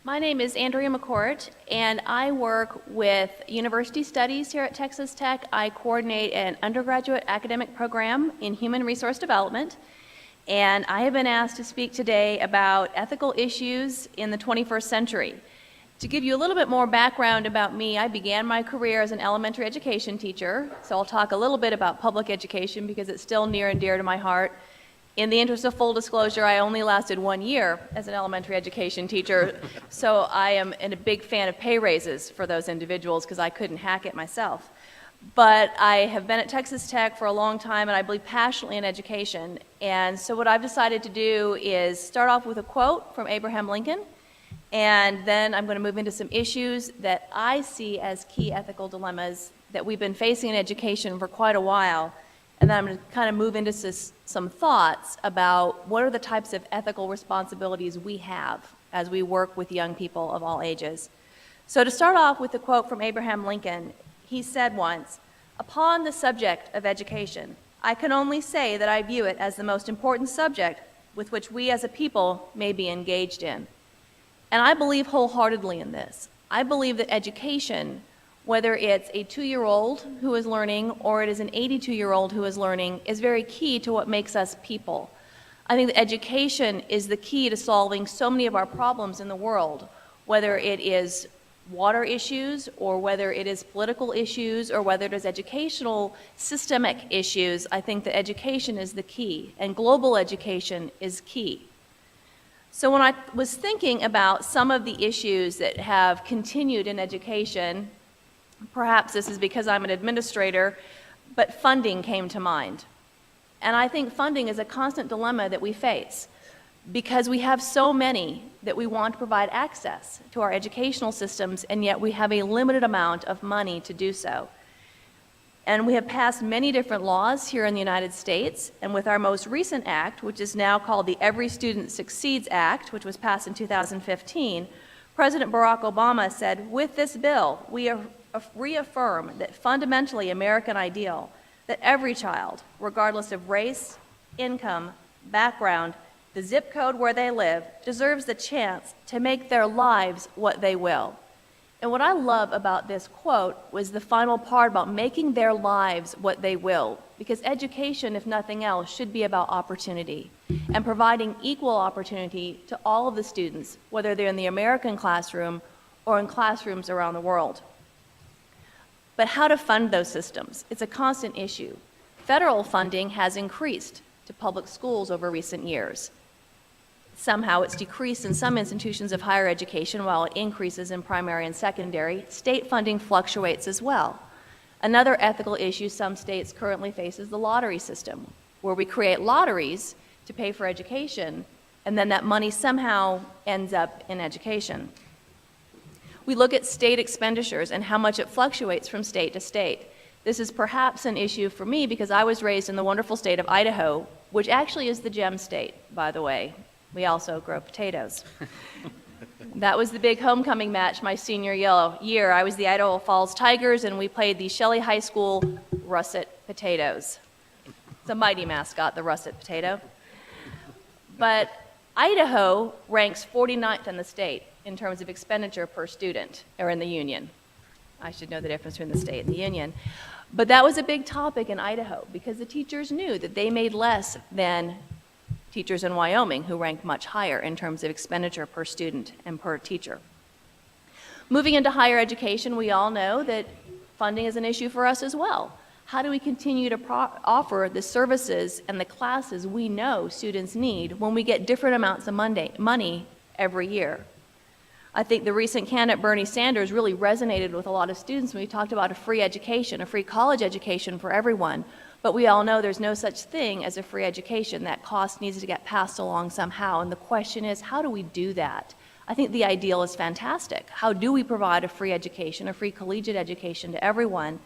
My name is Andrea McCourt, and I work with University Studies here at Texas Tech. I coordinate an undergraduate academic program in human resource development, and I have been asked to speak today about ethical issues in the 21st century. To give you a little bit more background about me, I began my career as an elementary education teacher, so I'll talk a little bit about public education because it's still near and dear to my heart. In the interest of full disclosure, I only lasted 1 year as an elementary education teacher, so I am a big fan of pay raises for those individuals because I couldn't hack it myself. But I have been at Texas Tech for a long time, and I believe passionately in education. And so what I've decided to do is start off with a quote from Abraham Lincoln, and then I'm going to move into some issues that I see as key ethical dilemmas that we've been facing in education for quite a while. And then I'm going to kind of move into some thoughts about what are the types of ethical responsibilities we have as we work with young people of all ages. So to start off with the quote from Abraham Lincoln, he said once, "Upon the subject of education, I can only say that I view it as the most important subject with which we as a people may be engaged in." And I believe wholeheartedly in this. I believe that education, whether it's a 2-year-old who is learning or it is an 82-year-old who is learning, is very key to what makes us people. I think that education is the key to solving so many of our problems in the world, whether it is water issues or whether it is political issues or whether it is educational systemic issues. I think that education is the key, and global education is key. So when I was thinking about some of the issues that have continued in education, perhaps this is because I'm an administrator, but funding came to mind. And I think funding is a constant dilemma that we face because we have so many that we want to provide access to our educational systems, and yet we have a limited amount of money to do so. And we have passed many different laws here in the United States, and with our most recent act, which is now called the Every Student Succeeds Act, which was passed in 2015, President Barack Obama said, "With this bill, we reaffirm that fundamentally American ideal that every child, regardless of race, income, background, the zip code where they live, deserves the chance to make their lives what they will." And what I love about this quote was the final part about making their lives what they will, because education, if nothing else, should be about opportunity and providing equal opportunity to all of the students, whether they're in the American classroom or in classrooms around the world. But how to fund those systems? It's a constant issue. Federal funding has increased to public schools over recent years. Somehow it's decreased in some institutions of higher education while it increases in primary and secondary. State funding fluctuates as well. Another ethical issue some states currently face is the lottery system, where we create lotteries to pay for education, and then that money somehow ends up in education. We look at state expenditures and how much it fluctuates from state to state. This is perhaps an issue for me because I was raised in the wonderful state of Idaho, which actually is the gem state, by the way. We also grow potatoes. That was the big homecoming match my senior year. I was the Idaho Falls Tigers, and we played the Shelley High School russet potatoes. It's a mighty mascot, the russet potato. But Idaho ranks 49th in the state in terms of expenditure per student, or in the union. I should know the difference between the state and the union. But that was a big topic in Idaho because the teachers knew that they made less than teachers in Wyoming, who rank much higher in terms of expenditure per student and per teacher. Moving into higher education, we all know that funding is an issue for us as well. How do we continue to offer the services and the classes we know students need when we get different amounts of money every year? I think the recent candidate Bernie Sanders really resonated with a lot of students when we talked about a free education, a free college education for everyone. But we all know there's no such thing as a free education. That cost needs to get passed along somehow. And the question is, how do we do that? I think the ideal is fantastic. How do we provide a free education, a free collegiate education to everyone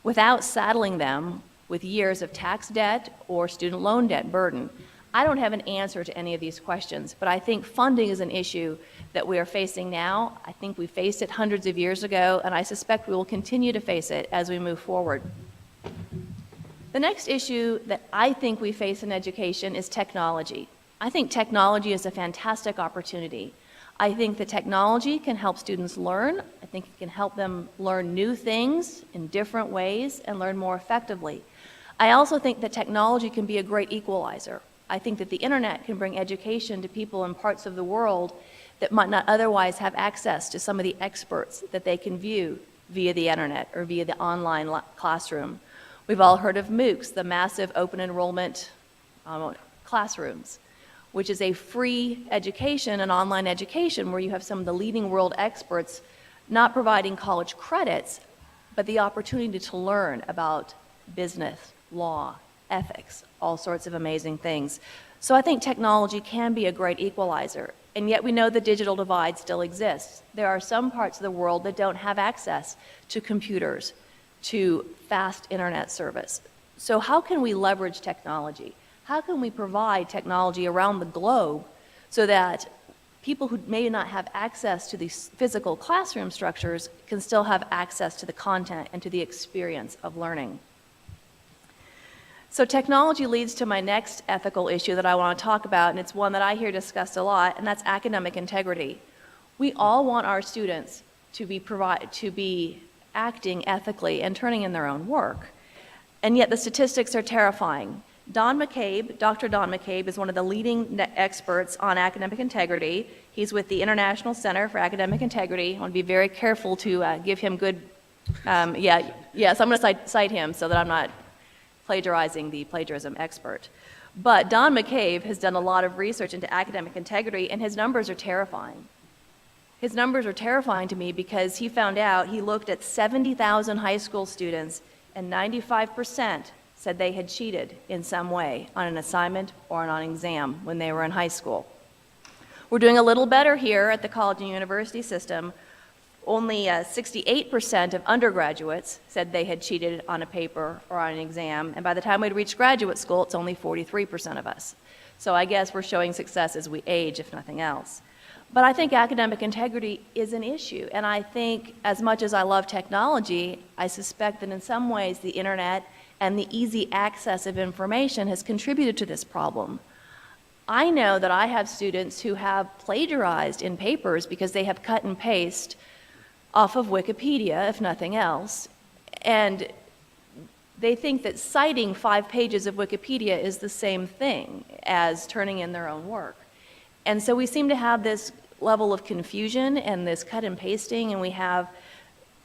without saddling them with years of tax debt or student loan debt burden? I don't have an answer to any of these questions, but I think funding is an issue that we are facing now. I think we faced it hundreds of years ago, and I suspect we will continue to face it as we move forward. The next issue that I think we face in education is technology. I think technology is a fantastic opportunity. I think that technology can help students learn. I think it can help them learn new things in different ways and learn more effectively. I also think that technology can be a great equalizer. I think that the internet can bring education to people in parts of the world that might not otherwise have access to some of the experts that they can view via the internet or via the online classroom. We've all heard of MOOCs, the massive open enrollment classrooms, which is a free education, an online education where you have some of the leading world experts not providing college credits, but the opportunity to learn about business, law, ethics, all sorts of amazing things. So I think technology can be a great equalizer, and yet we know the digital divide still exists. There are some parts of the world that don't have access to computers, to fast internet service. So how can we leverage technology? How can we provide technology around the globe so that people who may not have access to these physical classroom structures can still have access to the content and to the experience of learning? So technology leads to my next ethical issue that I want to talk about, and it's one that I hear discussed a lot, and that's academic integrity. We all want our students to be acting ethically and turning in their own work, and yet the statistics are terrifying. Dr. Don McCabe is one of the leading experts on academic integrity. He's with the International Center for Academic Integrity. I want to be very careful to give him good, yes, I'm going to cite him so that I'm not plagiarizing the plagiarism expert. But Don McCabe has done a lot of research into academic integrity, and his numbers are terrifying. His numbers are terrifying to me because he found out, he looked at 70,000 high school students, and 95% said they had cheated in some way on an assignment or on an exam when they were in high school. We're doing a little better here at the college and university system. Only 68% of undergraduates said they had cheated on a paper or on an exam, and by the time we'd reached graduate school, it's only 43% of us. So I guess we're showing success as we age, if nothing else. But I think academic integrity is an issue, and I think as much as I love technology, I suspect that in some ways the internet and the easy access of information has contributed to this problem. I know that I have students who have plagiarized in papers because they have cut and pasted off of Wikipedia, if nothing else, and they think that citing 5 pages of Wikipedia is the same thing as turning in their own work. And so we seem to have this level of confusion and this cut and pasting, and we have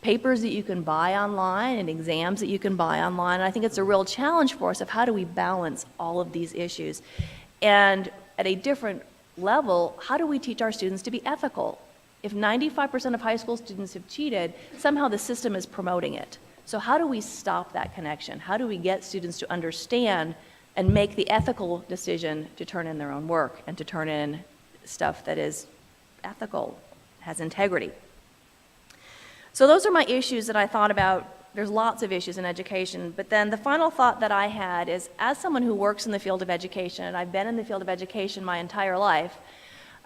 papers that you can buy online and exams that you can buy online. And I think it's a real challenge for us of how do we balance all of these issues. And at a different level, how do we teach our students to be ethical? If 95% of high school students have cheated, somehow the system is promoting it. So how do we stop that connection? How do we get students to understand and make the ethical decision to turn in their own work and to turn in stuff that is ethical, has integrity? So those are my issues that I thought about. There's lots of issues in education, but then the final thought that I had is, as someone who works in the field of education, and I've been in the field of education my entire life,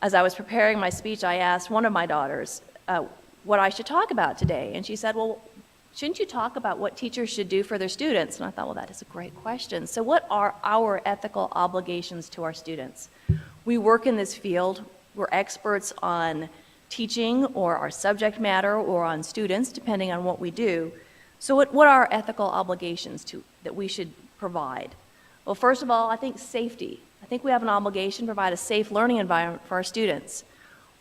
as I was preparing my speech, I asked one of my daughters what I should talk about today, and she said, well, shouldn't you talk about what teachers should do for their students? And I thought, well, that is a great question. So what are our ethical obligations to our students? We work in this field. We're experts on teaching or our subject matter or on students, depending on what we do. So what are our ethical obligations that we should provide? Well, first of all, I think safety. I think we have an obligation to provide a safe learning environment for our students,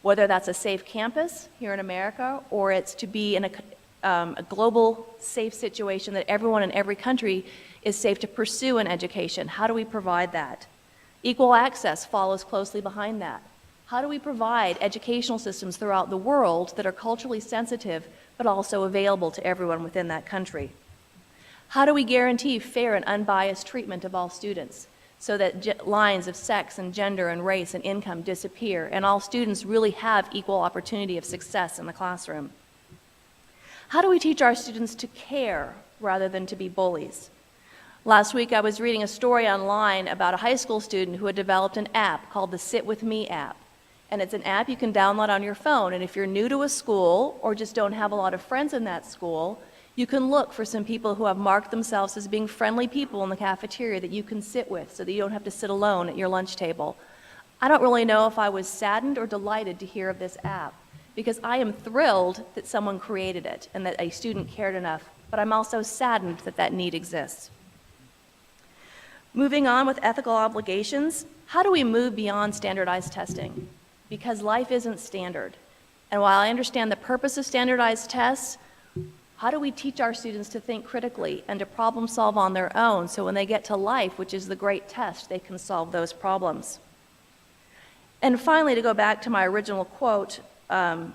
whether that's a safe campus here in America or it's to be in a global safe situation that everyone in every country is safe to pursue an education. How do we provide that? Equal access follows closely behind that. How do we provide educational systems throughout the world that are culturally sensitive but also available to everyone within that country? How do we guarantee fair and unbiased treatment of all students so that lines of sex and gender and race and income disappear and all students really have equal opportunity of success in the classroom? How do we teach our students to care rather than to be bullies? Last week I was reading a story online about a high school student who had developed an app called the Sit With Me app. And it's an app you can download on your phone, and if you're new to a school or just don't have a lot of friends in that school, you can look for some people who have marked themselves as being friendly people in the cafeteria that you can sit with so that you don't have to sit alone at your lunch table. I don't really know if I was saddened or delighted to hear of this app, because I am thrilled that someone created it and that a student cared enough, but I'm also saddened that that need exists. Moving on with ethical obligations, how do we move beyond standardized testing? Because life isn't standard. And while I understand the purpose of standardized tests, how do we teach our students to think critically and to problem solve on their own so when they get to life, which is the great test, they can solve those problems? And finally, to go back to my original quote, when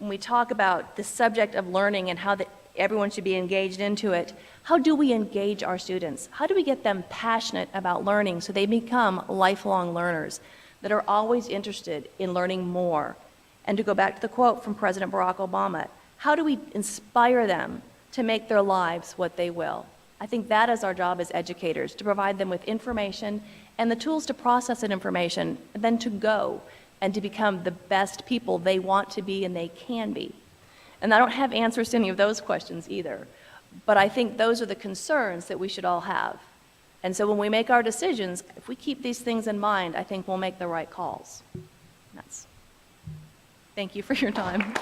we talk about the subject of learning and how everyone should be engaged into it, how do we engage our students? How do we get them passionate about learning so they become lifelong learners that are always interested in learning more? And to go back to the quote from President Barack Obama, how do we inspire them to make their lives what they will? I think that is our job as educators, to provide them with information and the tools to process that information, and then to go and to become the best people they want to be and they can be. And I don't have answers to any of those questions either, but I think those are the concerns that we should all have. And so when we make our decisions, if we keep these things in mind, I think we'll make the right calls. Thank you for your time.